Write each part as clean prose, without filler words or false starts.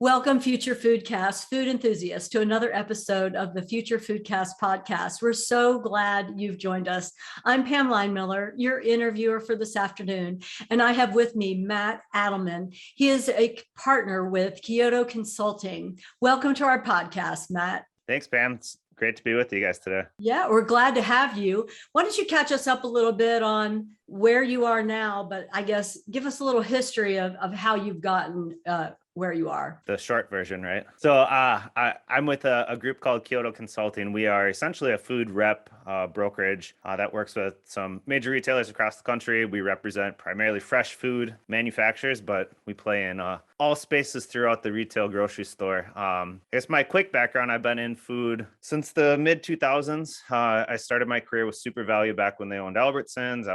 Welcome, Future Foodcast food enthusiasts, to another episode of the Future Foodcast podcast. We're so glad you've joined us. I'm Pam Linemiller, your interviewer for this afternoon, and I have with me Matt Adelman. He is a partner with Kyoto Consulting. Welcome to our podcast, Matt. Thanks, Pam. It's great to be with you guys today. Yeah, we're glad to have you. Why don't you catch us up a little bit on where you are now, but I guess give us a little history of how you've gotten where you are. The short version, right? So I'm with a group called Kyoto Consulting. We are essentially a food rep brokerage that works with some major retailers across the country. We represent primarily fresh food manufacturers, but we play in all spaces throughout the retail grocery store. I guess my quick background, I've been in food since the mid 2000s. I started my career with Super Value back when they owned Albertsons.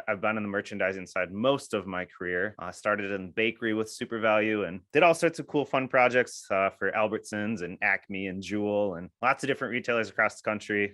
I've been in the merchandising side most of my career. Started in bakery with Super Value and did all sorts of cool, fun projects for Albertsons and Acme and Jewel and lots of different retailers across the country.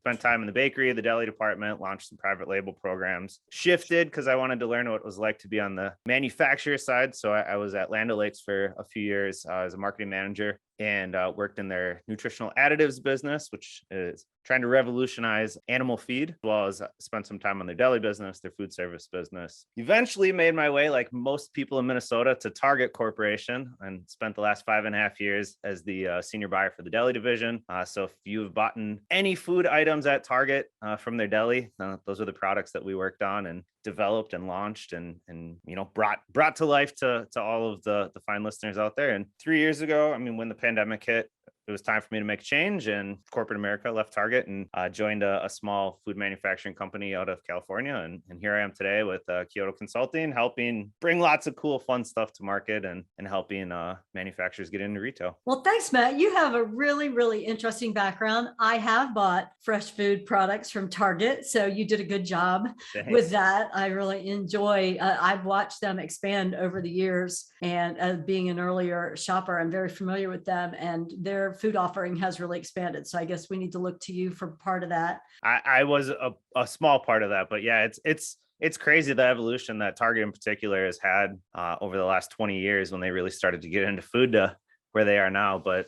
Spent time in the bakery, the deli department, launched some private label programs. Shifted because I wanted to learn what it was like to be on the manufacturer side. So I was at Land O'Lakes for a few years as a marketing manager and worked in their nutritional additives business, which is trying to revolutionize animal feed, as well as spent some time on their deli business, their food service business. Eventually made my way, like most people in Minnesota, to Target Corporation and spent the last 5.5 years as the senior buyer for the deli division. So if you've bought any food items at Target from their deli, those are the products that we worked on and developed and launched and brought to life to all of the fine listeners out there. And 3 years ago, when the pandemic hit, it was time for me to make a change, and corporate America left Target and joined a small food manufacturing company out of California. And here I am today with Kyoto Consulting, helping bring lots of cool, fun stuff to market and helping manufacturers get into retail. Well, thanks, Matt. You have a really, really interesting background. I have bought fresh food products from Target, so you did a good job with that. I really enjoy, I've watched them expand over the years, and being an earlier shopper, I'm very familiar with them, and their food offering has really expanded. So I guess we need to look to you for part of that. I was a small part of that, but yeah, it's crazy the evolution that Target in particular has had over the last 20 years when they really started to get into food to where they are now. But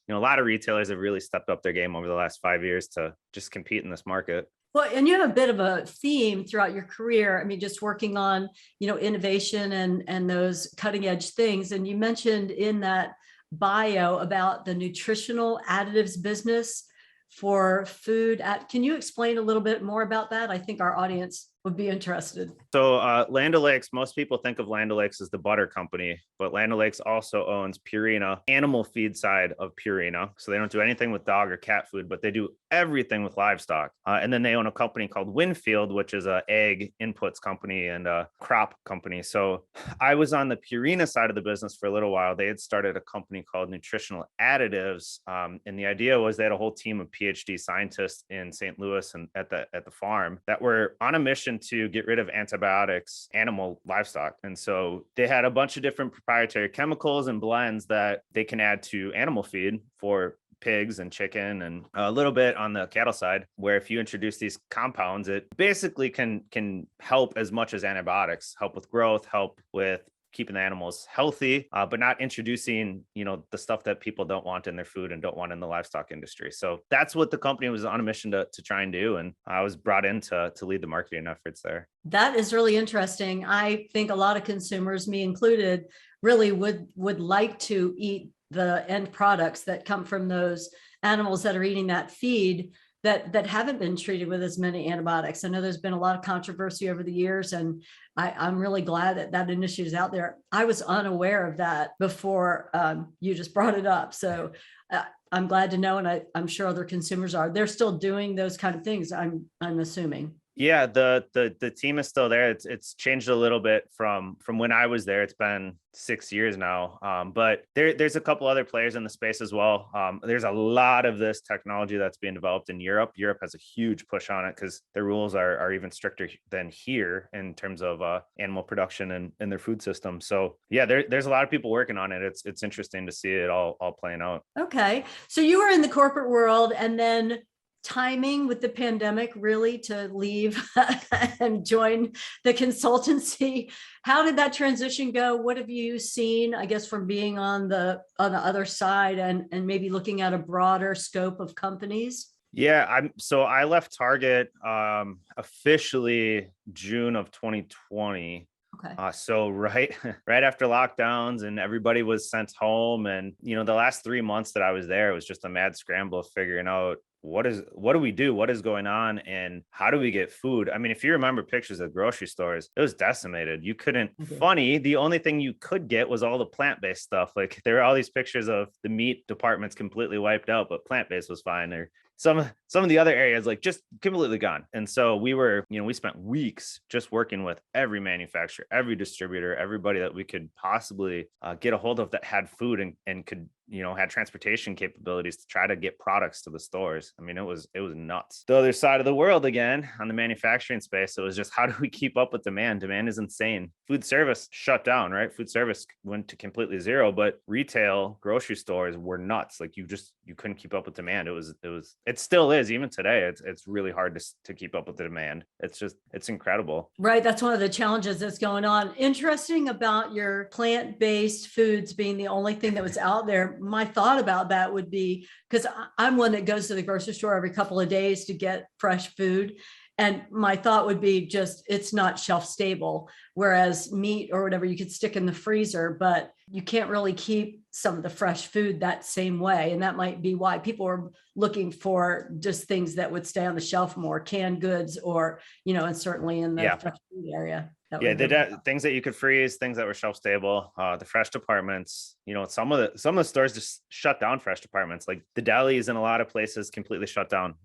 a lot of retailers have really stepped up their game over the last 5 years to just compete in this market. Well, and you have a bit of a theme throughout your career. Just working on, innovation and those cutting edge things. And you mentioned in that bio about the nutritional additives business for food. Can you explain a little bit more about that? I think our audience would be interested. So Land O'Lakes, most people think of Land O'Lakes as the butter company, but Land O'Lakes also owns Purina, animal feed side of Purina. So they don't do anything with dog or cat food, but they do everything with livestock. And then they own a company called Winfield, which is an egg inputs company and a crop company. So I was on the Purina side of the business for a little while. They had started a company called Nutritional Additives. And the idea was they had a whole team of PhD scientists in St. Louis and at the farm that were on a mission to get rid of antibiotics, animal livestock. And so they had a bunch of different proprietary chemicals and blends that they can add to animal feed for pigs and chicken and a little bit on the cattle side, where if you introduce these compounds, it basically can help as much as antibiotics, help with growth, help with keeping the animals healthy, but not introducing, the stuff that people don't want in their food and don't want in the livestock industry. So that's what the company was on a mission to try and do. And I was brought in to lead the marketing efforts there. That is really interesting. I think a lot of consumers, me included, really would like to eat the end products that come from those animals that are eating that feed that haven't been treated with as many antibiotics. I know there's been a lot of controversy over the years, and I'm really glad that initiative is out there. I was unaware of that before you just brought it up. So I'm glad to know, and I'm sure other consumers are. They're still doing those kind of things, I'm assuming. Yeah, the team is still there. It's changed a little bit from when I was there. It's been 6 years now, but there's a couple other players in the space as well. There's a lot of this technology that's being developed in Europe. Europe has a huge push on it because their rules are even stricter than here in terms of animal production and their food system. So yeah, there's a lot of people working on it. It's interesting to see it all playing out. Okay, so you were in the corporate world, and then timing with the pandemic really to leave and join the consultancy? How did that transition go? What have you seen, I guess, from being on the other side and maybe looking at a broader scope of companies? Yeah, so I left Target officially June of 2020. Okay. So right right after lockdowns and everybody was sent home, and the last 3 months that I was there, it was just a mad scramble of figuring out what do we do, what is going on, and how do we get food. I mean, if you remember pictures of grocery stores, it was decimated. You couldn't. Funny, the only thing you could get was all the plant-based stuff. Like, there were all these pictures of the meat departments completely wiped out, but plant-based was fine. Or some of the other areas, like, just completely gone. And so we spent weeks just working with every manufacturer, every distributor, everybody that we could possibly get a hold of that had food and could, had transportation capabilities to try to get products to the stores. I mean, it was nuts. The other side of the world, again, on the manufacturing space, it was just, how do we keep up with demand? Demand is insane. Food service shut down, right? Food service went to completely zero, but retail grocery stores were nuts. Like, you couldn't keep up with demand. It still is, even today. It's really hard to keep up with the demand. It's incredible. Right. That's one of the challenges that's going on. Interesting about your plant-based foods being the only thing that was out there. My thought about that would be, because I'm one that goes to the grocery store every couple of days to get fresh food. And my thought would be just, it's not shelf stable, whereas meat or whatever you could stick in the freezer, but you can't really keep some of the fresh food that same way. And that might be why people are looking for just things that would stay on the shelf more, canned goods, or, and certainly in the fresh food area. Things that you could freeze, things that were shelf stable, the fresh departments, some of the stores just shut down fresh departments. Like, the delis in a lot of places completely shut down.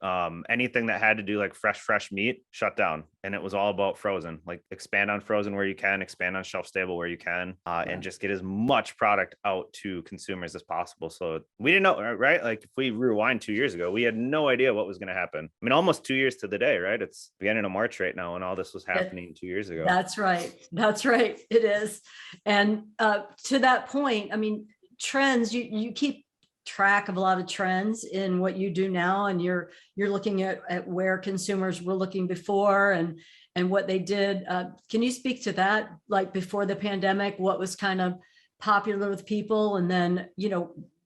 Anything that had to do like fresh meat shut down. And it was all about frozen. Like, expand on frozen where you can, expand on shelf stable where you can, and just get as much product out to consumers as possible. So we didn't know, right? Like, if we rewind 2 years ago, we had no idea what was going to happen. I mean, almost 2 years to the day, right? It's beginning of March right now, and all this was happening 2 years ago. That's right. It is. And to that point, I mean, trends, you keep track of a lot of trends in what you do now, and you're looking at where consumers were looking before and what they did. Can you speak to that? Like, before the pandemic, what was kind of popular with people, and then,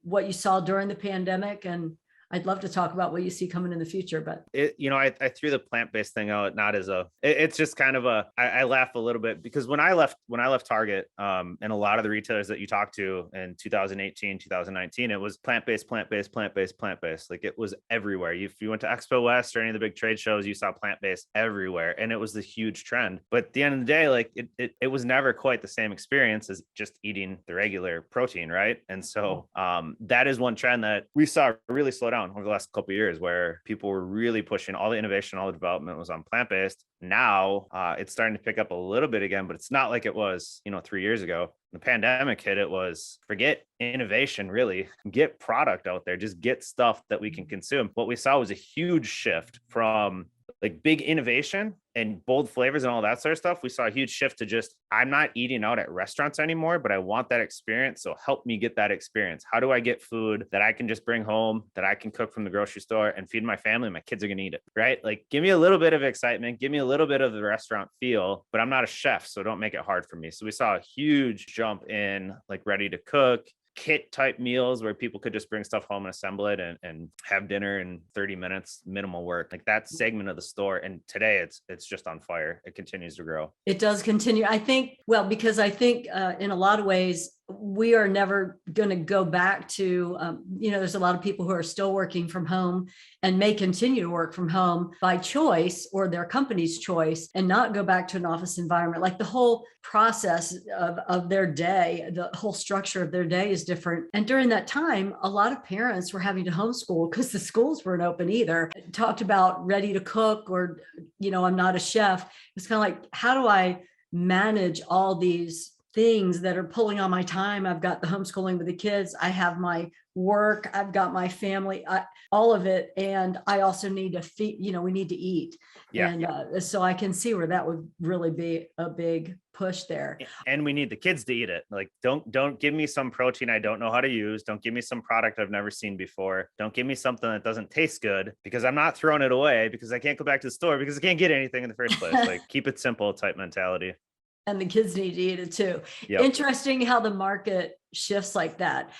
what you saw during the pandemic? And I'd love to talk about what you see coming in the future, but I threw the plant-based thing out, not as it's just kind of I laugh a little bit, because when I left Target, and a lot of the retailers that you talked to in 2018, 2019, it was plant-based. Like, it was everywhere. If you went to Expo West or any of the big trade shows, you saw plant-based everywhere, and it was the huge trend. But at the end of the day, like, it was never quite the same experience as just eating the regular protein, right? And so that is one trend that we saw really slow down over the last couple of years, where people were really pushing. All the innovation, all the development was on plant-based. Now it's starting to pick up a little bit again, but it's not like it was 3 years ago. The pandemic hit, it was forget innovation, really. Get product out there, just get stuff that we can consume. What we saw was a huge shift from like big innovation and bold flavors and all that sort of stuff. We saw a huge shift to just, I'm not eating out at restaurants anymore, but I want that experience. So help me get that experience. How do I get food that I can just bring home, that I can cook from the grocery store and feed my family? My kids are going to eat it, right? Like, give me a little bit of excitement, give me a little bit of the restaurant feel, but I'm not a chef, so don't make it hard for me. So we saw a huge jump in like ready to cook, kit type meals where people could just bring stuff home and assemble it and have dinner in 30 minutes, minimal work. Like, that segment of the store. And today it's just on fire. It continues to grow. It does continue. I think, because I think in a lot of ways, we are never going to go back to, there's a lot of people who are still working from home and may continue to work from home by choice or their company's choice, and not go back to an office environment. Like, the whole process of their day, the whole structure of their day is different. And during that time, a lot of parents were having to homeschool because the schools weren't open either. Talked about ready to cook, or, I'm not a chef. It's kind of like, how do I manage all these things that are pulling on my time. I've got the homeschooling with the kids. I have my work. I've got my family, all of it. And I also need to feed, we need to eat. Yeah. And so I can see where that would really be a big push there. And we need the kids to eat it. Like, don't give me some protein I don't know how to use. Don't give me some product I've never seen before. Don't give me something that doesn't taste good, because I'm not throwing it away because I can't go back to the store because I can't get anything in the first place. Like, keep it simple type mentality. And the kids need to eat it too. Yep. Interesting how the market shifts like that.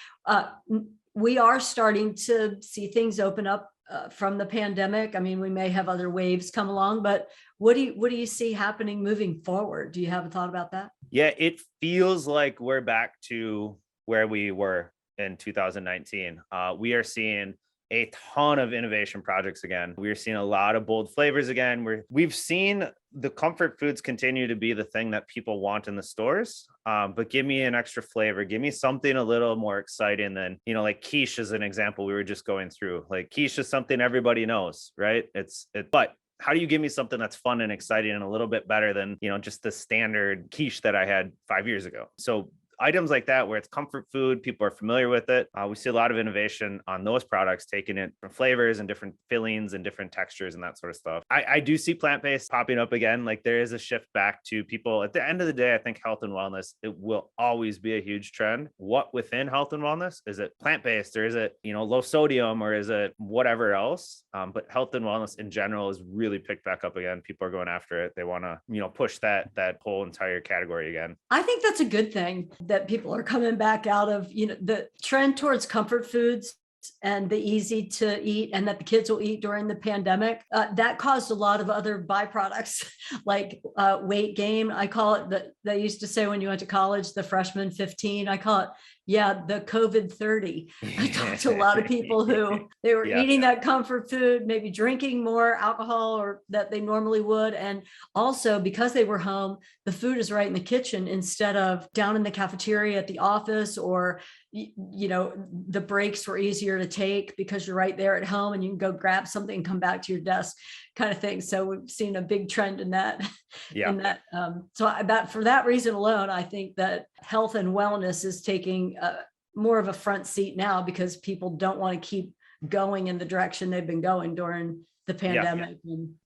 We are starting to see things open up from the pandemic. I mean, we may have other waves come along, but what do you see happening moving forward? Do you have a thought about that? Yeah, it feels like we're back to where we were in 2019. We are seeing a ton of innovation projects again. We're seeing a lot of bold flavors again. We've seen the comfort foods continue to be the thing that people want in the stores. But give me an extra flavor. Give me something a little more exciting than, like quiche is an example we were just going through. Like, quiche is something everybody knows, right? But how do you give me something that's fun and exciting and a little bit better than, just the standard quiche that I had 5 years ago? So items like that, where it's comfort food, people are familiar with it. We see a lot of innovation on those products, taking it from flavors and different fillings and different textures and that sort of stuff. I do see plant-based popping up again. Like, there is a shift back to people. At the end of the day, I think health and wellness, it will always be a huge trend. What within health and wellness? Is it plant-based, or is it, low sodium, or is it whatever else? But health and wellness in general is really picked back up again. People are going after it. They want to, push that whole entire category again. I think that's a good thing that people are coming back out of, the trend towards comfort foods and the easy to eat, and that the kids will eat during the pandemic. That caused a lot of other byproducts like weight gain. I call it they used to say when you went to college, the freshman 15. I call it, the COVID 30. I talked to a lot of people who they were eating that comfort food, maybe drinking more alcohol or that they normally would. And also, because they were home, the food is right in the kitchen instead of down in the cafeteria at the office, or the breaks were easier to take because you're right there at home and you can go grab something and come back to your desk, kind of thing. So we've seen a big trend in that. So for that reason alone, I think that health and wellness is taking more of a front seat now, because people don't want to keep going in the direction they've been going during the pandemic.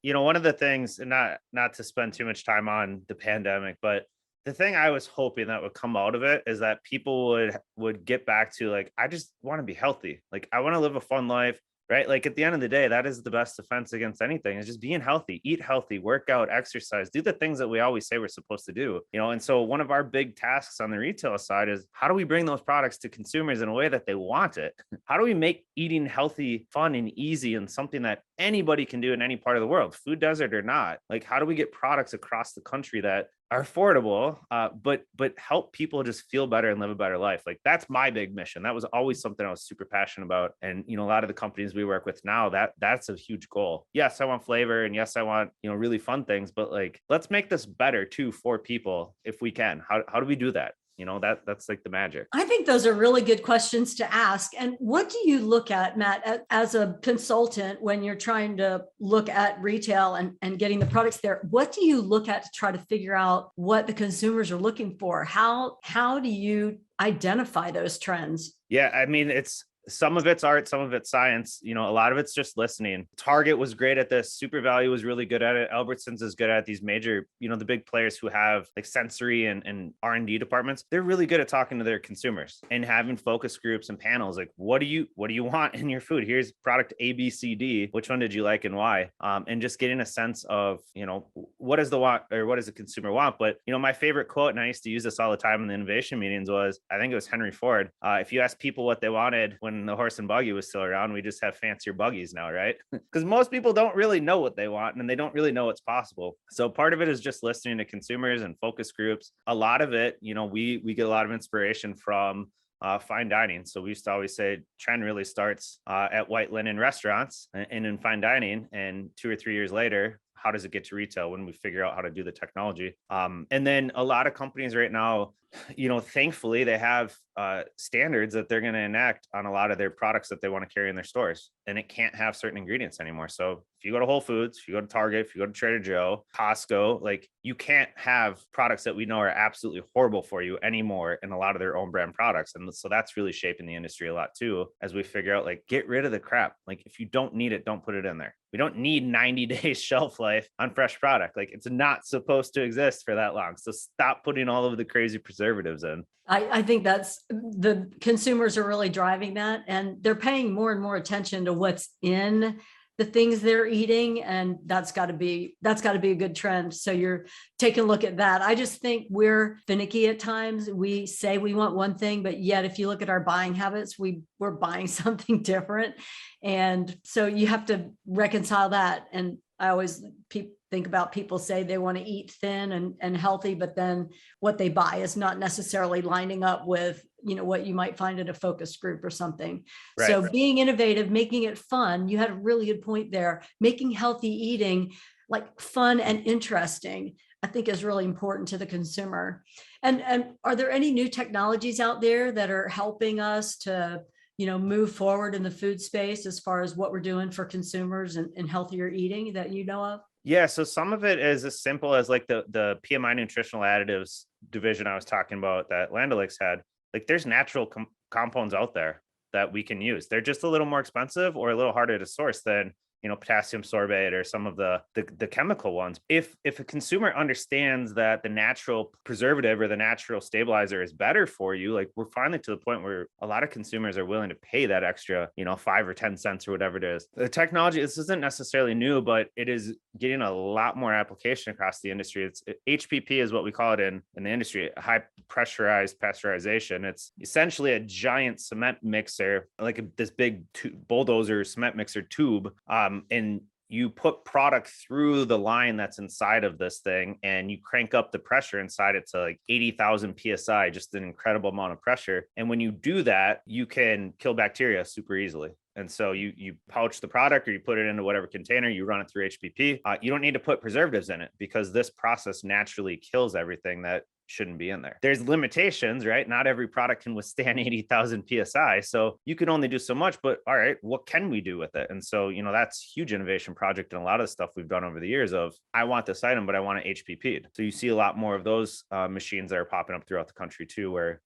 One of the things, and not to spend too much time on the pandemic, but the thing I was hoping that would come out of it is that people would get back to, like, I just want to be healthy. Like, I want to live a fun life, right? Like, at the end of the day, that is the best defense against anything, is just being healthy, eat healthy, work out, exercise, do the things that we always say we're supposed to do, And so one of our big tasks on the retail side is, how do we bring those products to consumers in a way that they want it? How do we make eating healthy fun and easy and something that anybody can do in any part of the world, food desert or not? Like, how do we get products across the country that are affordable, but help people just feel better and live a better life? Like, that's my big mission. That was always something I was super passionate about. And, a lot of the companies we work with now, that's a huge goal. Yes, I want flavor, and yes, I want, really fun things, but like, let's make this better too for people if we can. How do we do that? That's like the magic. I think those are really good questions to ask. And what do you look at, Matt, as a consultant, when you're trying to look at retail and getting the products there? What do you look at to try to figure out what the consumers are looking for? How do you identify those trends? Yeah, I mean, some of it's art, some of it's science. A lot of it's just listening. Target was great at this. Super Value was really good at it. Albertsons is good at these major, the big players who have like sensory and R&D departments. They're really good at talking to their consumers and having focus groups and panels. Like, what do you want in your food? Here's product A, B, C, D. Which one did you like and why? And just getting a sense of, what does what does the consumer want? But, my favorite quote, and I used to use this all the time in the innovation meetings, was, I think it was Henry Ford. If you ask people what they wanted when the horse and buggy was still around, we just have fancier buggies now, right? Because most people don't really know what they want, and they don't really know what's possible. So part of it is just listening to consumers and focus groups. A lot of it, we get a lot of inspiration from fine dining. So we used to always say trend really starts at white linen restaurants and in fine dining, and 2 or 3 years later, how does it get to retail when we figure out how to do the technology? And then a lot of companies right now, thankfully they have standards that they're going to enact on a lot of their products that they want to carry in their stores, and it can't have certain ingredients anymore. So if you go to Whole Foods, if you go to Target, if you go to Trader Joe, Costco, like you can't have products that we know are absolutely horrible for you anymore in a lot of their own brand products. And so that's really shaping the industry a lot too, as we figure out, like, get rid of the crap. Like if you don't need it, don't put it in there. We don't need 90 days shelf life on fresh product. Like it's not supposed to exist for that long. So stop putting all of the crazy preservatives in. I think that's the consumers are really driving that, and they're paying more and more attention to what's in the things they're eating. And that's got to be a good trend. So you're taking a look at that. I just think we're finicky at times. We say we want one thing, but yet if you look at our buying habits, we're buying something different. And so you have to reconcile that. And I always think about people say they want to eat thin and healthy, but then what they buy is not necessarily lining up with, what you might find at a focus group or something. Right. So being innovative, making it fun. You had a really good point there. Making healthy eating like fun and interesting, I think is really important to the consumer. And are there any new technologies out there that are helping us to move forward in the food space as far as what we're doing for consumers and healthier eating that you know of? Yeah, so some of it is as simple as like the PMI nutritional additives division I was talking about that Land O'Lakes had. Like there's natural compounds out there that we can use. They're just a little more expensive or a little harder to source than potassium sorbate or some of the chemical ones. If a consumer understands that the natural preservative or the natural stabilizer is better for you, like we're finally to the point where a lot of consumers are willing to pay that extra, 5 or 10 cents or whatever it is. The technology, this isn't necessarily new, but it is getting a lot more application across the industry. It's HPP is what we call it in the industry, high pressurized pasteurization. It's essentially a giant cement mixer, like this big bulldozer cement mixer tube. And you put product through the line that's inside of this thing, and you crank up the pressure inside it to like 80,000 PSI, just an incredible amount of pressure. And when you do that, you can kill bacteria super easily. And so you pouch the product or you put it into whatever container, you run it through HPP. You don't need to put preservatives in it because this process naturally kills everything that shouldn't be in there. There's limitations, right? Not every product can withstand 80,000 PSI. So you can only do so much, but all right, what can we do with it? And so, that's a huge innovation project. And a lot of the stuff we've done over the years of, I want this item, but I want it HPP'd. So you see a lot more of those machines that are popping up throughout the country too, where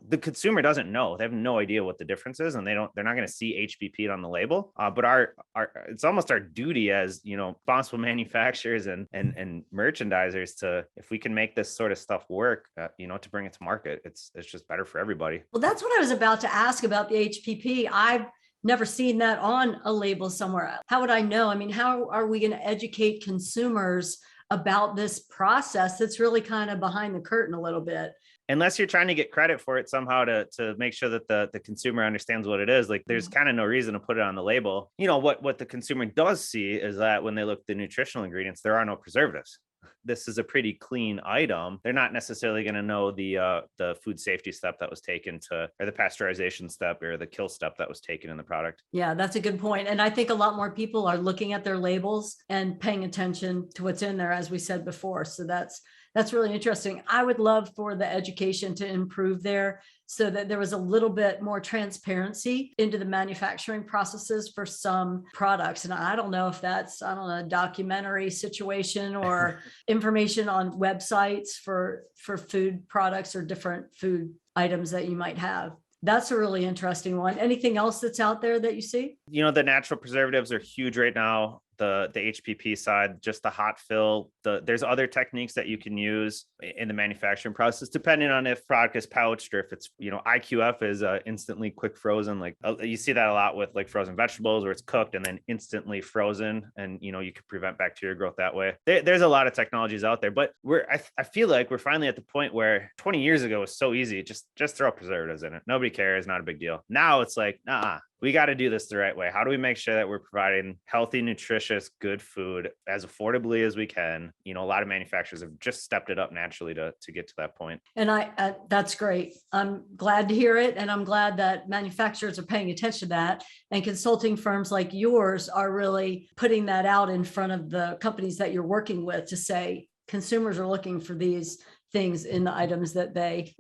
the consumer doesn't know. They have no idea what the difference is, and they're not going to see HPP on the label. But it's almost our duty as, responsible manufacturers and merchandisers to, if we can make this sort of stuff work, to bring it to market, it's just better for everybody. Well, that's what I was about to ask about the HPP. I've never seen that on a label somewhere. How would I know? I mean, how are we going to educate consumers about this process that's really kind of behind the curtain a little bit? Unless you're trying to get credit for it somehow to make sure that the consumer understands what it is, like there's kind of no reason to put it on the label. What the consumer does see is that when they look at the nutritional ingredients, there are no preservatives. This is a pretty clean item. They're not necessarily going to know the food safety step that was taken or the pasteurization step or the kill step that was taken in the product. Yeah, that's a good point. And I think a lot more people are looking at their labels and paying attention to what's in there, as we said before. So that's really interesting. I would love for the education to improve there so that there was a little bit more transparency into the manufacturing processes for some products. And I don't know if that's, a documentary situation or information on websites for food products or different food items that you might have. That's a really interesting one. Anything else that's out there that you see? The natural preservatives are huge right now. The HPP side, just the hot fill. There's other techniques that you can use in the manufacturing process, depending on if product is pouched or if it's, IQF is instantly quick frozen. Like you see that a lot with like frozen vegetables where it's cooked and then instantly frozen, and you can prevent bacteria growth that way. There's a lot of technologies out there, but I feel like we're finally at the point where 20 years ago was so easy. Just throw preservatives in it. Nobody cares. Not a big deal. Now it's like, we got to do this the right way. How do we make sure that we're providing healthy, nutritious, good food as affordably as we can? You know, a lot of manufacturers have just stepped it up naturally to get to that point. And that's great. I'm glad to hear it. And I'm glad that manufacturers are paying attention to that. And consulting firms like yours are really putting that out in front of the companies that you're working with to say, consumers are looking for these things in the items that they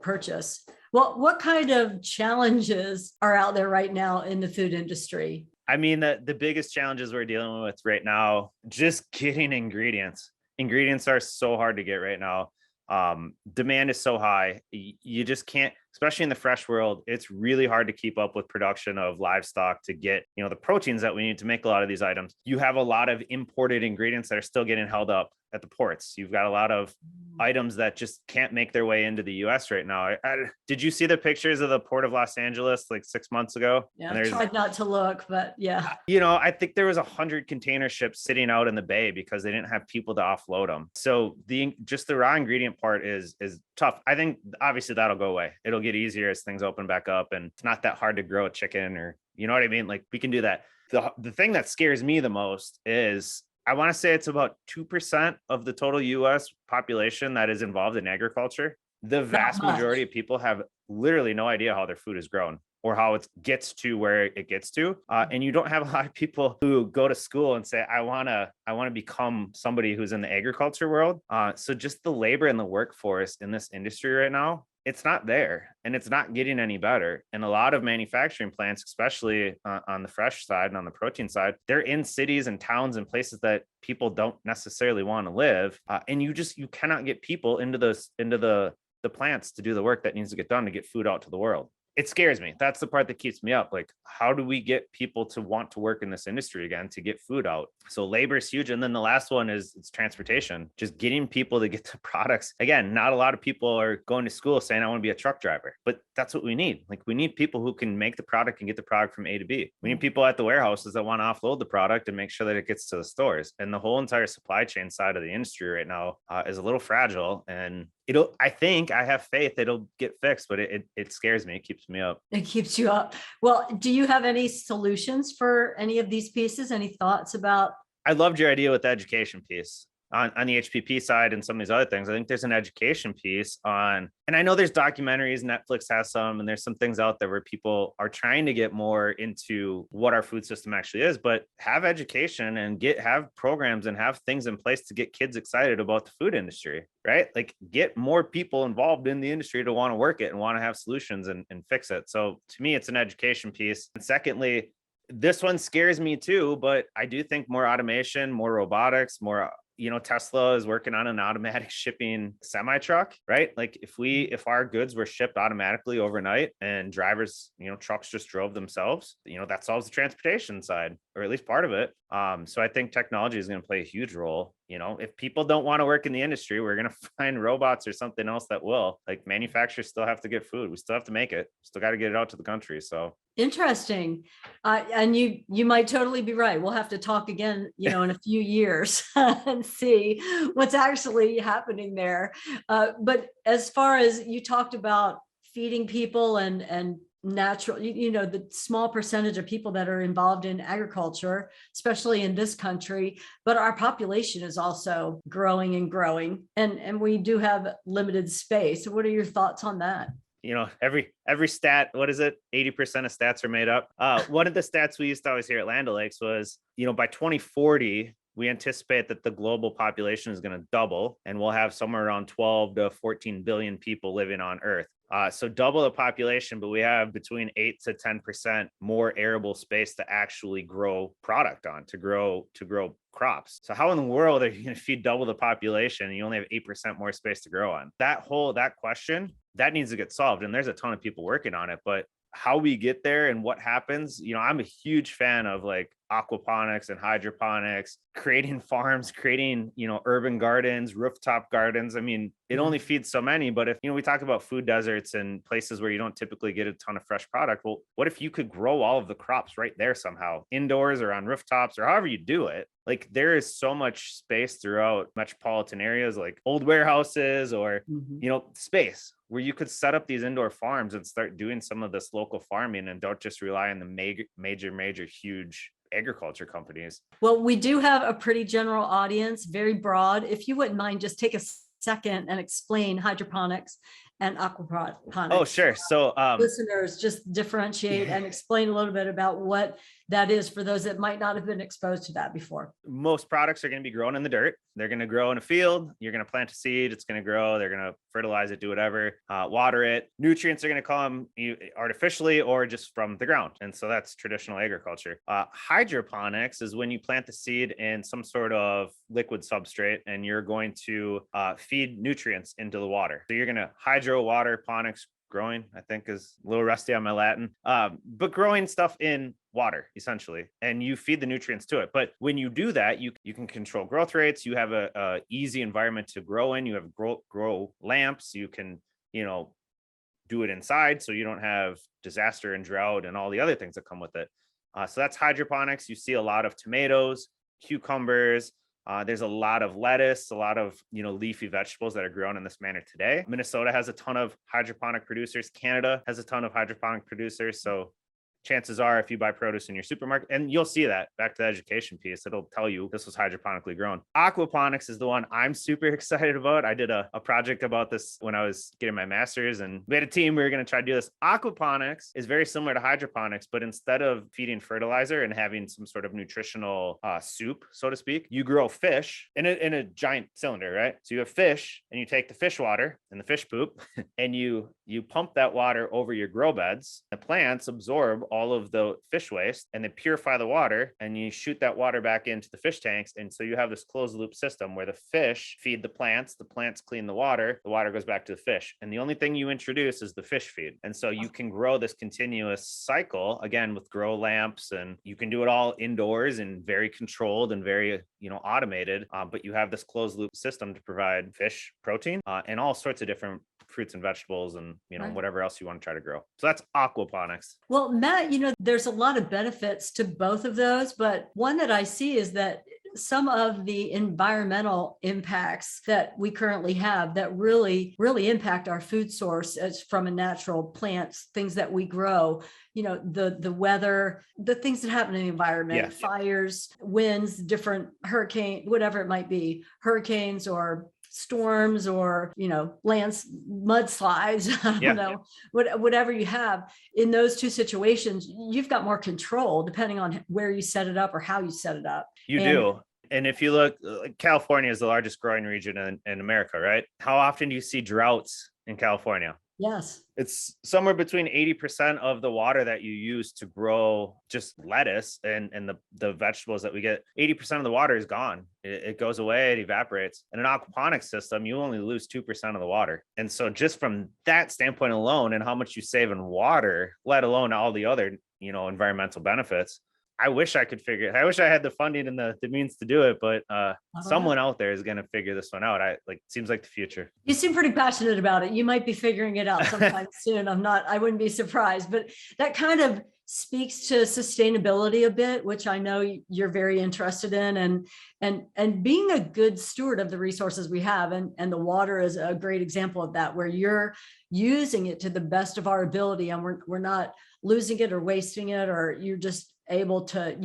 purchase. Well, what kind of challenges are out there right now in the food industry? I mean, the biggest challenges we're dealing with right now, just getting ingredients. Ingredients are so hard to get right now. Demand is so high. You just can't, especially in the fresh world, it's really hard to keep up with production of livestock to get, you know, the proteins that we need to make a lot of these items. You have a lot of imported ingredients that are still getting held up at the ports. You've got a lot of items that just can't make their way into the US right now. Did you see the pictures of the port of Los Angeles like 6 months ago? Yeah, I tried not to look, but yeah. You know, I think there was 100 container ships sitting out in the bay because they didn't have people to offload them. So just the raw ingredient part is tough. I think obviously that'll go away. It'll get easier as things open back up, and it's not that hard to grow a chicken, or you know what I mean? Like, we can do that. The thing that scares me the most is, I want to say it's about 2% of the total US population that is involved in agriculture. The vast majority of people have literally no idea how their food is grown or how it gets to where it gets to. And you don't have a lot of people who go to school and say, I want to become somebody who's in the agriculture world. So just the labor and the workforce in this industry right now, it's not there, and it's not getting any better. And a lot of manufacturing plants, especially on the fresh side and on the protein side, they're in cities and towns and places that people don't necessarily want to live. And you cannot get people into the plants to do the work that needs to get done to get food out to the world. It scares me. That's the part that keeps me up. Like, how do we get people to want to work in this industry again, to get food out? So labor is huge. And then the last one is it's transportation, just getting people to get the products. Again, not a lot of people are going to school saying, I want to be a truck driver, but that's what we need. Like, we need people who can make the product and get the product from A to B. We need people at the warehouses that want to offload the product and make sure that it gets to the stores. And the whole entire supply chain side of the industry right now is a little fragile, and I have faith it'll get fixed, but it scares me. It keeps me up. It keeps you up. Well, do you have any solutions for any of these pieces? Any thoughts about? I loved your idea with the education piece on the HPP side and some of these other things. I think there's an education piece on, and I know there's documentaries, Netflix has some, and there's some things out there where people are trying to get more into what our food system actually is, but have education and have programs and have things in place to get kids excited about the food industry, right? Like, get more people involved in the industry to want to work it and want to have solutions and fix it. So to me, it's an education piece. And secondly, this one scares me too, but I do think more automation, more robotics, more, you know, Tesla is working on an automatic shipping semi truck, right? Like, if our goods were shipped automatically overnight and drivers, you know, trucks just drove themselves, you know, that solves the transportation side, or at least part of it. So I think technology is going to play a huge role. You know, if people don't want to work in the industry, we're going to find robots or something else that will. Like, manufacturers still have to get food. We still have to make it. Still got to get it out to the country. So Interesting. And you might totally be right. We'll have to talk again, you know, in a few years and see what's actually happening there. But as far as you talked about feeding people and natural, you know, the small percentage of people that are involved in agriculture, especially in this country, but our population is also growing and growing, and we do have limited space. So what are your thoughts on that? You know, every stat, what is it? 80% of stats are made up. One of the stats we used to always hear at Land O'Lakes was, you know, by 2040, we anticipate that the global population is going to double, and we'll have somewhere around 12 to 14 billion people living on Earth. So double the population, but we have between 8 to 10% more arable space to actually grow product on, to grow crops. So how in the world are you going to feed double the population and you only have 8% more space to grow on? That question, that needs to get solved. And there's a ton of people working on it, but how we get there and what happens, you know, I'm a huge fan of like aquaponics and hydroponics, creating farms, creating, urban gardens, rooftop gardens. I mean, it only feeds so many, but if, we talk about food deserts and places where you don't typically get a ton of fresh product. Well, what if you could grow all of the crops right there somehow, indoors or on rooftops or however you do it? Like there is so much space throughout metropolitan areas, like old warehouses or, space where you could set up these indoor farms and start doing some of this local farming and don't just rely on the major, huge agriculture companies. Well, we do have a pretty general audience, very broad. If you wouldn't mind, just take a second and explain hydroponics and aquaponics. Oh, sure. So listeners, just differentiate and explain a little bit about what that is for those that might not have been exposed to that before. Most products are going to be grown in the dirt. They're going to grow in a field. You're going to plant a seed. It's going to grow. They're going to fertilize it, do whatever, water it. Nutrients are going to come artificially or just from the ground. And so that's traditional agriculture. Hydroponics is when you plant the seed in some sort of liquid substrate and you're going to feed nutrients into the water. So you're going to hydroponics growing, I think is a little rusty on my Latin, but growing stuff in water essentially, and you feed the nutrients to it. But when you do that, you can control growth rates. You have a easy environment to grow in. You have grow lamps. You can, do it inside so you don't have disaster and drought and all the other things that come with it. So that's hydroponics. You see a lot of tomatoes, cucumbers. There's a lot of lettuce, a lot of, leafy vegetables that are grown in this manner today. Minnesota has a ton of hydroponic producers. Canada has a ton of hydroponic producers. So chances are if you buy produce in your supermarket, and you'll see that back to the education piece, it'll tell you this was hydroponically grown. Aquaponics is the one I'm super excited about. I did a project about this when I was getting my master's, and we had a team, we were going to try to do this. Aquaponics is very similar to hydroponics, but instead of feeding fertilizer and having some sort of nutritional soup, so to speak, you grow fish in a giant cylinder, right? So you have fish and you take the fish water and the fish poop and you pump that water over your grow beds. The plants absorb all of the fish waste and they purify the water, and you shoot that water back into the fish tanks. And so you have this closed loop system where the fish feed the plants clean the water goes back to the fish. And the only thing you introduce is the fish feed. And so you can grow this continuous cycle again with grow lamps, and you can do it all indoors and very controlled and very, automated. But you have this closed loop system to provide fish protein and all sorts of different fruits and vegetables and, Right. whatever else you want to try to grow. So that's aquaponics. Well, Matt, there's a lot of benefits to both of those, but one that I see is that some of the environmental impacts that we currently have that really, really impact our food source as from a natural plants, things that we grow, the weather, the things that happen in the environment, fires, winds, different hurricane, whatever it might be, hurricanes or storms or, mudslides, I don't know, whatever you have in those two situations, you've got more control depending on where you set it up or how you set it up. You do. And if you look, California is the largest growing region in America, right? How often do you see droughts in California? Yes. It's somewhere between 80% of the water that you use to grow just lettuce and the vegetables that we get, 80% of the water is gone. It goes away, it evaporates. In an aquaponics system, you only lose 2% of the water. And so just from that standpoint alone and how much you save in water, let alone all the other, environmental benefits, I wish I had the funding and the means to do it, but someone out there is going to figure this one out. Seems like the future. You seem pretty passionate about it. You might be figuring it out sometime soon. I wouldn't be surprised, but that kind of speaks to sustainability a bit, which I know you're very interested in, and being a good steward of the resources we have. And the water is a great example of that, where you're using it to the best of our ability and we're not losing it or wasting it, or you're just able to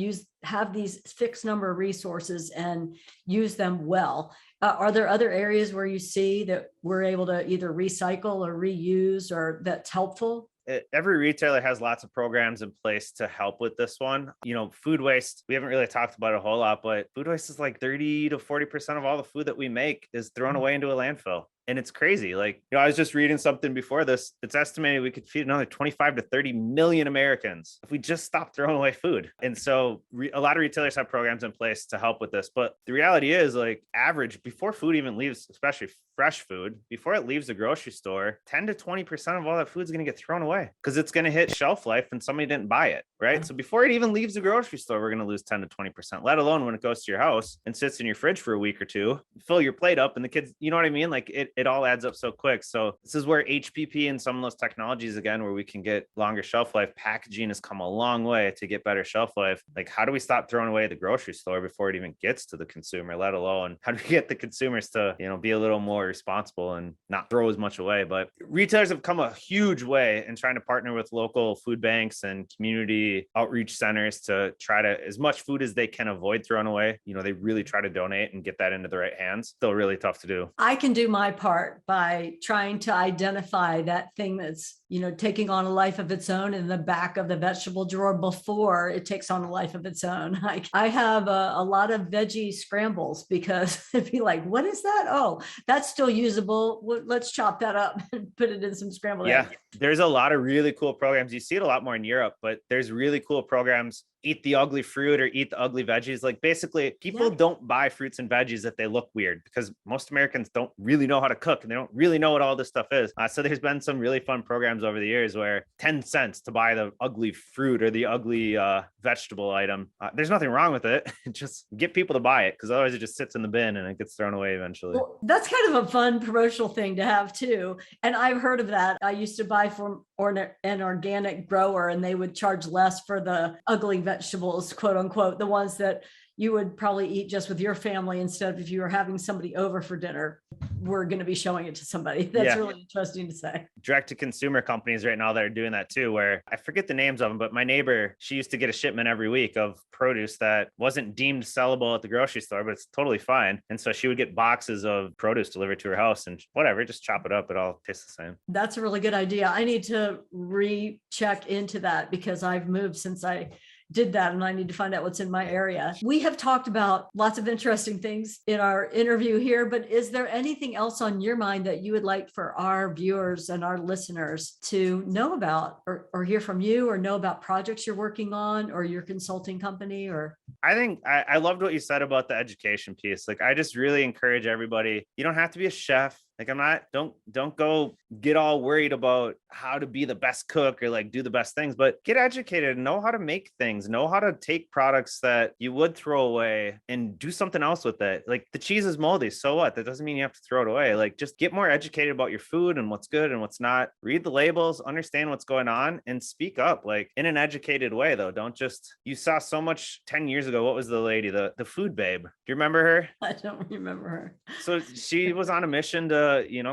have these fixed number of resources and use them well. Are there other areas where you see that we're able to either recycle or reuse, or that's helpful? Every retailer has lots of programs in place to help with this one. Food waste, we haven't really talked about it a whole lot, but food waste is like 30 to 40% of all the food that we make is thrown away into a landfill. And it's crazy. Like, I was just reading something before this. It's estimated we could feed another 25 to 30 million Americans if we just stop throwing away food. And so a lot of retailers have programs in place to help with this. But the reality is, like, average before food even leaves, especially fresh food, before it leaves the grocery store, 10 to 20% of all that food is going to get thrown away because it's going to hit shelf life and somebody didn't buy it. Right. So before it even leaves the grocery store, we're going to lose 10 to 20%, let alone when it goes to your house and sits in your fridge for a week or two, fill your plate up and the kids, you know what I mean? Like it all adds up so quick. So this is where HPP and some of those technologies, again, where we can get longer shelf life. Packaging has come a long way to get better shelf life. Like, how do we stop throwing away the grocery store before it even gets to the consumer, let alone how do we get the consumers to, be a little more responsible and not throw as much away? But retailers have come a huge way in trying to partner with local food banks and community outreach centers to try to, as much food as they can avoid throwing away. They really try to donate and get that into the right hands. Still really tough to do. I can do my part by trying to identify that thing that's, taking on a life of its own in the back of the vegetable drawer before it takes on a life of its own. I have a lot of veggie scrambles because it'd be like, what is that? Oh, that's still usable. Let's chop that up and put it in some scrambled eggs. There's a lot of really cool programs. You see it a lot more in Europe, but there's really cool programs. Eat the ugly fruit or eat the ugly veggies. Like, basically, people don't buy fruits and veggies if they look weird, because most Americans don't really know how to cook and they don't really know what all this stuff is. So there's been some really fun programs over the years where 10 cents to buy the ugly fruit or the ugly vegetable item. There's nothing wrong with it. Just get people to buy it, because otherwise it just sits in the bin and it gets thrown away eventually. Well, that's kind of a fun promotional thing to have too. And I've heard of that. I used to buy from an organic grower, and they would charge less for the ugly vegetables, quote unquote, the ones that you would probably eat just with your family instead of if you were having somebody over for dinner. We're going to be showing it to somebody. That's really interesting to say. Direct to consumer companies right now that are doing that too, where I forget the names of them, but my neighbor, she used to get a shipment every week of produce that wasn't deemed sellable at the grocery store, but it's totally fine. And so she would get boxes of produce delivered to her house and whatever, just chop it up. It all tastes the same. That's a really good idea. I need to recheck into that because I've moved since I did that, and I need to find out what's in my area. We have talked about lots of interesting things in our interview here, but is there anything else on your mind that you would like for our viewers and our listeners to know about or hear from you, or know about projects you're working on or your consulting company? Or I think I loved what you said about the education piece. Like, I just really encourage everybody, you don't have to be a chef. Like, don't go get all worried about how to be the best cook or like do the best things, but get educated and know how to make things, know how to take products that you would throw away and do something else with it. Like, the cheese is moldy. So what? That doesn't mean you have to throw it away. Like, just get more educated about your food and what's good and what's not. Read the labels, understand what's going on, and speak up, like, in an educated way though. Don't just, you saw so much 10 years ago. What was the lady, the food babe? Do you remember her? I don't remember her. So she was on a mission to,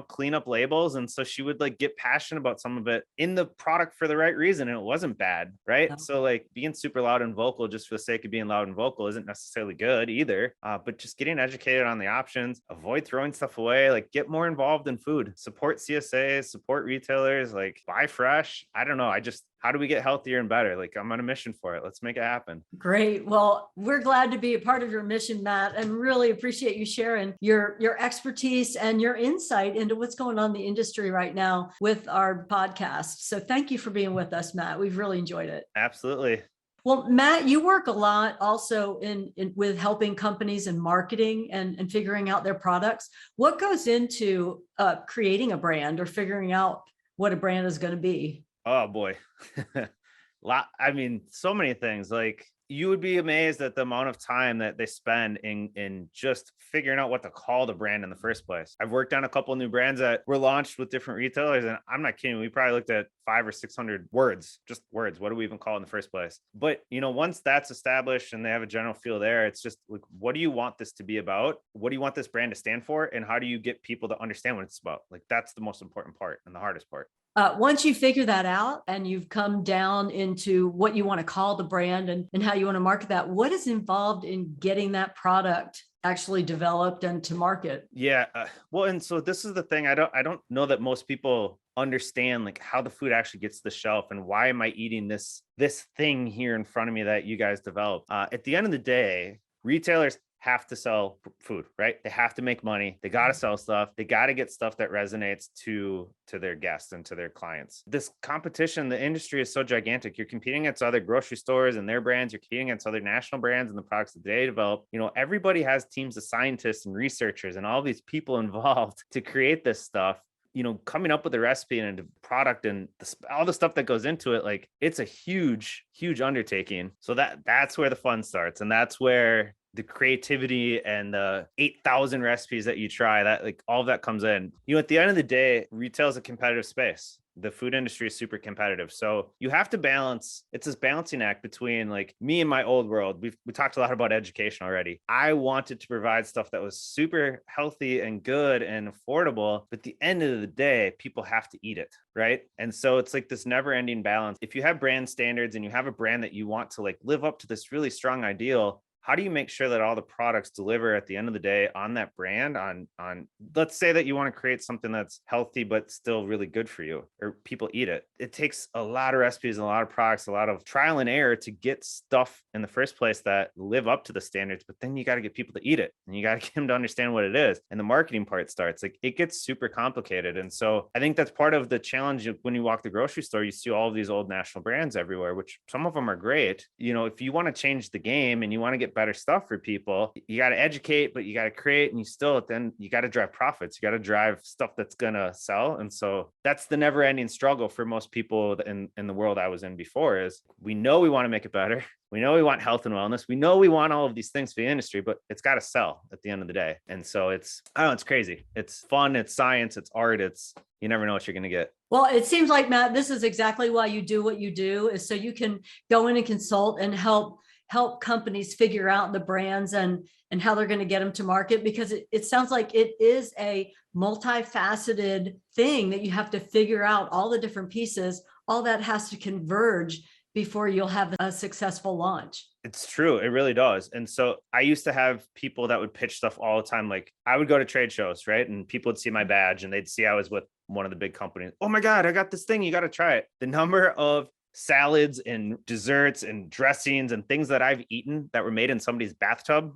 clean up labels. And so she would like get passionate about some of it in the product for the right reason. And it wasn't bad. Right. Oh. So like being super loud and vocal just for the sake of being loud and vocal isn't necessarily good either. But just getting educated on the options, avoid throwing stuff away, like get more involved in food, support CSAs, support retailers, like buy fresh. I don't know. How do we get healthier and better? Like, I'm on a mission for it. Let's make it happen. Great. Well, we're glad to be a part of your mission, Matt, and really appreciate you sharing your expertise and your insight into what's going on in the industry right now with our podcast. So thank you for being with us, Matt. We've really enjoyed it. Absolutely. Well, Matt, you work a lot also in with helping companies in marketing and figuring out their products. What goes into creating a brand or figuring out what a brand is going to be? Oh boy. So many things. Like, you would be amazed at the amount of time that they spend in just figuring out what to call the brand in the first place. I've worked on a couple of new brands that were launched with different retailers, and I'm not kidding. We probably looked at 500 or 600 words, just words. What do we even call it in the first place? But, once that's established and they have a general feel there, it's just like, what do you want this to be about? What do you want this brand to stand for? And how do you get people to understand what it's about? Like, that's the most important part and the hardest part. Once you figure that out and you've come down into what you want to call the brand and how you want to market that, what is involved in getting that product actually developed and to market? Yeah. Well, and so this is the thing. I don't know that most people understand like how the food actually gets to the shelf and why am I eating this thing here in front of me that you guys developed. At the end of the day, retailers have to sell food, right? They have to make money. They got to sell stuff. They got to get stuff that resonates to their guests and to their clients. This competition, the industry is so gigantic. You're competing against other grocery stores and their brands. You're competing against other national brands and the products that they develop. You know, everybody has teams of scientists and researchers and all these people involved to create this stuff. You know, coming up with a recipe and a product and all the stuff that goes into it, like it's a huge undertaking. So that's where the fun starts. And that's where the creativity and the 8,000 recipes that you try, that like all of that comes in. You know, at the end of the day, retail is a competitive space. The food industry is super competitive. So you have to balance, it's this balancing act between like me and my old world. We talked a lot about education already. I wanted to provide stuff that was super healthy and good and affordable. But at the end of the day, people have to eat it, right? And so it's like this never ending balance. If you have brand standards and you have a brand that you want to like live up to this really strong ideal, how do you make sure that all the products deliver at the end of the day on that brand, on let's say that you want to create something that's healthy but still really good for you, or people eat it. It takes a lot of recipes, a lot of products, a lot of trial and error to get stuff in the first place that live up to the standards, but then you got to get people to eat it and you got to get them to understand what it is. And the marketing part starts, like it gets super complicated. And so I think that's part of the challenge of when you walk the grocery store, you see all of these old national brands everywhere, which some of them are great. You know, if you want to change the game and you want to get better stuff for people, you got to educate, but you got to create, and then you got to drive profits. You got to drive stuff that's going to sell. And so that's the never ending struggle for most people in the world I was in before. Is we know we want to make it better. We know we want health and wellness. We know we want all of these things for the industry, but it's got to sell at the end of the day. And so it's crazy. It's fun. It's science. It's art. You never know what you're going to get. Well, it seems like, Matt, this is exactly why you do what you do, is so you can go in and consult and help companies figure out the brands and how they're going to get them to market, because it sounds like it is a multifaceted thing that you have to figure out all the different pieces. All that has to converge before you'll have a successful launch. It's true. It really does. And so I used to have people that would pitch stuff all the time. Like I would go to trade shows, right? And people would see my badge and they'd see I was with one of the big companies. Oh my God, I got this thing. You got to try it. The number of salads and desserts and dressings and things that I've eaten that were made in somebody's bathtub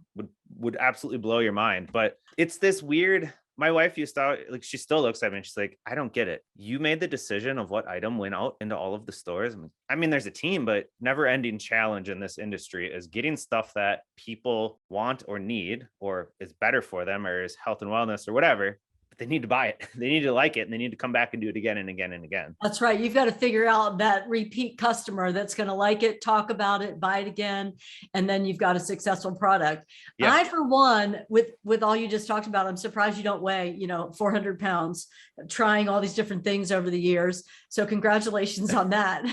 would absolutely blow your mind. But it's this weird, my wife used to, like, she still looks at me and she's like, I don't get it. You made the decision of what item went out into all of the stores. I mean, there's a team, but never ending challenge in this industry is getting stuff that people want or need, or is better for them, or is health and wellness or whatever. They need to buy it. They need to like it, and they need to come back and do it again and again and again. That's right. You've got to figure out that repeat customer that's going to like it, talk about it, buy it again, and then you've got a successful product. Yeah. I, for one, with all you just talked about, I'm surprised you don't weigh, 400 pounds, trying all these different things over the years. So congratulations on that,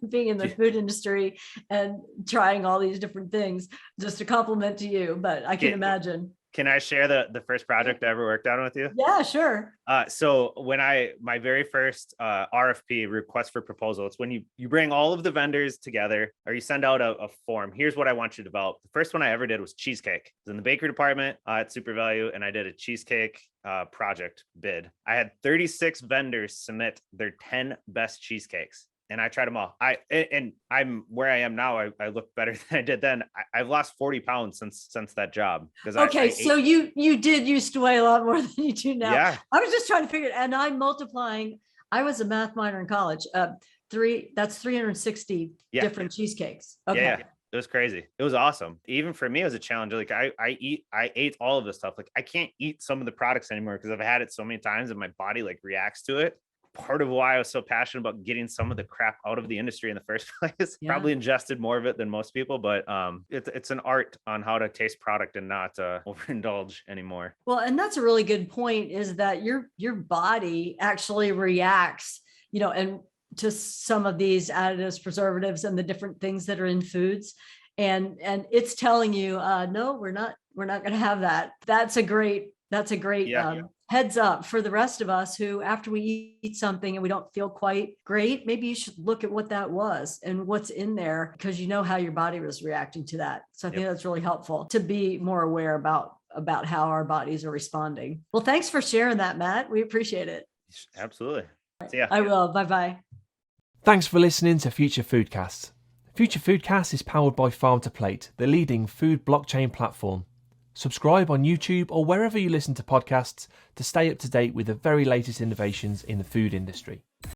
being in the food industry and trying all these different things. Just a compliment to you, but I can imagine. Can I share the first project I ever worked on with you? Yeah, sure. So when my very first RFP, request for proposal, it's when you bring all of the vendors together, or you send out a form. Here's what I want you to develop. The first one I ever did was cheesecake. It was in the bakery department at Super Value, and I did a cheesecake project bid. I had 36 vendors submit their 10 best cheesecakes. And I tried them all. I'm where I am now. I look better than I did then. I've lost 40 pounds since that job. Okay, so you did used to weigh a lot more than you do now. Yeah. I was just trying to figure it, and I'm multiplying. I was a math minor in college. That's 360 different cheesecakes. Okay. Yeah. It was crazy. It was awesome. Even for me, it was a challenge. Like I ate all of this stuff. Like I can't eat some of the products anymore because I've had it so many times and my body like reacts to it. Part of why I was so passionate about getting some of the crap out of the industry in the first place. Yeah. Probably ingested more of it than most people, but it's an art on how to taste product and not overindulge anymore. Well, and that's a really good point, is that your body actually reacts, and to some of these additives, preservatives, and the different things that are in foods. And it's telling you, no, we're not going to have that. That's a great heads up for the rest of us who, after we eat something and we don't feel quite great, maybe you should look at what that was and what's in there, because you know how your body was reacting to that. So I think that's really helpful to be more aware about how our bodies are responding. Well, thanks for sharing that, Matt. We appreciate it. Absolutely. See ya. I will. Bye-bye. Thanks for listening to Future Foodcast. Future Foodcast is powered by Farm to Plate, the leading food blockchain platform. Subscribe on YouTube or wherever you listen to podcasts to stay up to date with the very latest innovations in the food industry.